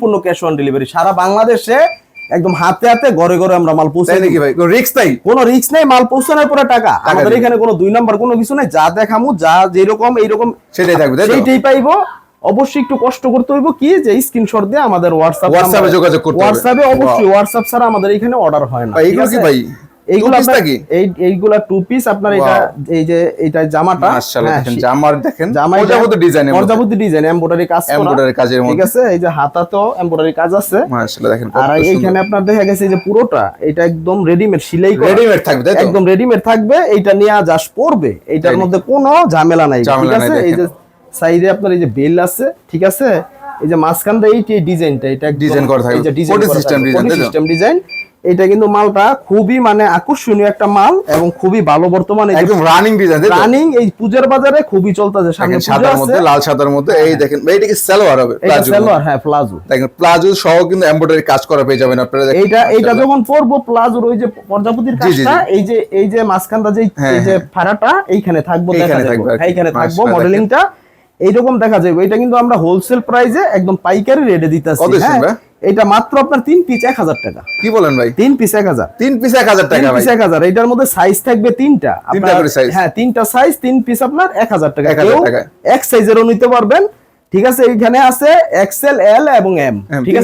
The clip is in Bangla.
পূর্ণ ক্যাশ অন ডেলিভারি সারা বাংলাদেশে একদম হাতে হাতে ঘরে ঘরে আমরা মাল পৌঁছাই তাই নাকি ভাই? কোনো রিস্ক নাই? কোনো রিস্ক নাই, মাল পৌঁছানোর পরে টাকা আমাদের এখানে কোনো দুই নাম্বার কোনো কিছু নাই, যা দেখামু যা যেরকম এইরকম সেটাই থাকবে, তাই তো? সেইটাই পাইবো। অবশ্যই একটু কষ্ট করতে হইব, কি যে স্ক্রিনশট দিয়ে আমাদের হোয়াটসঅ্যাপে যোগাযোগ করতে হবে। হোয়াটসঅ্যাপে অবশ্যই, হোয়াটসঅ্যাপ ছাড়া আমাদের এখানে অর্ডার হয় না। এইগুলো কি ভাই? এইগুলো টু পিস নাকি? এইগুলা টু পিস আপনার। এটা এই যে এটা জামাটা মাশাআল্লাহ, দেখেন জামার, দেখেন জামাই পর্যাপ্ত ডিজাইন, পর্যাপ্ত ডিজাইন এমব্রয়ডারি কাজ করা, এমব্রয়ডারি কাজের মধ্যে, ঠিক আছে। এই যে হাতাতেও এমব্রয়ডারি কাজ আছে মাশাআল্লাহ দেখেন। আর এইখানে আপনার দেখা গেছে যে পুরোটা এটা একদম রেডিমেড সেলাই করা, রেডিমেড থাকবে, তাই তো? একদম রেডিমেড থাকবে। এইটা নিয়ে জাস্ট পড়বে, এইটার মধ্যে কোনো ঝামেলা নাই, ঠিক আছে। এই যে সাইডে আপনার এই যে বেল আছে, ঠিক আছে। এই যে মাঝখানটা এই ডিজাইনটা, এটা ডিজাইন করা থাকে, এই যে ডিজাইন করা সিস্টেম ডিজাইন। এটা কিন্তু মালটা খুবই মানে আকর্ষণীয় একটা মাল এবং খুবই ভালো। বর্তমানে একদম রানিং ডিজাইন, তাই তো? রানিং এই পূজার বাজারে খুবই চলতেছে, সামনে পূজা সাদার আছে। মধ্যে, লাল সাদার মধ্যে। এই দেখেন ভাই, এটা কি সালোয়ার হবে? এটা সালোয়ার, হ্যাঁ প্লাজো। দেখেন প্লাজো সহ কিন্তু এমব্রয়ডারি কাজ করা পেয়ে যাবেন আপনারা। এইটা যখন পরবো প্লাজোর ওই যে পর্যাপতির কাজটা, এই যে মাঝখানটা যে এই যে ফাড়াটা এইখানে থাকবো, দেখা যাবে এইখানে থাকবো মডেলিংটা এইরকম দেখা যাবে। এটা কিন্তু আমরা হোলসেল প্রাইসে একদম পাইকারি রেটে দিতেছি। হ্যাঁ, এটা মাত্র আপনার 3 পিস 1000 টাকা। কি বলেন ভাই? 3 পিস 1000, 3 পিস 1000 টাকা ভাই? 1000। এটার মধ্যে সাইজ থাকবে তিনটা, হ্যাঁ তিনটা সাইজ, 3 পিস আপনার 1000 টাকা। কেউ এক সাইজেরও নিতে পারবেন, ঠিক আছে। এইখানে আছে এক্সেল, এল এবং এম, ঠিক আছে।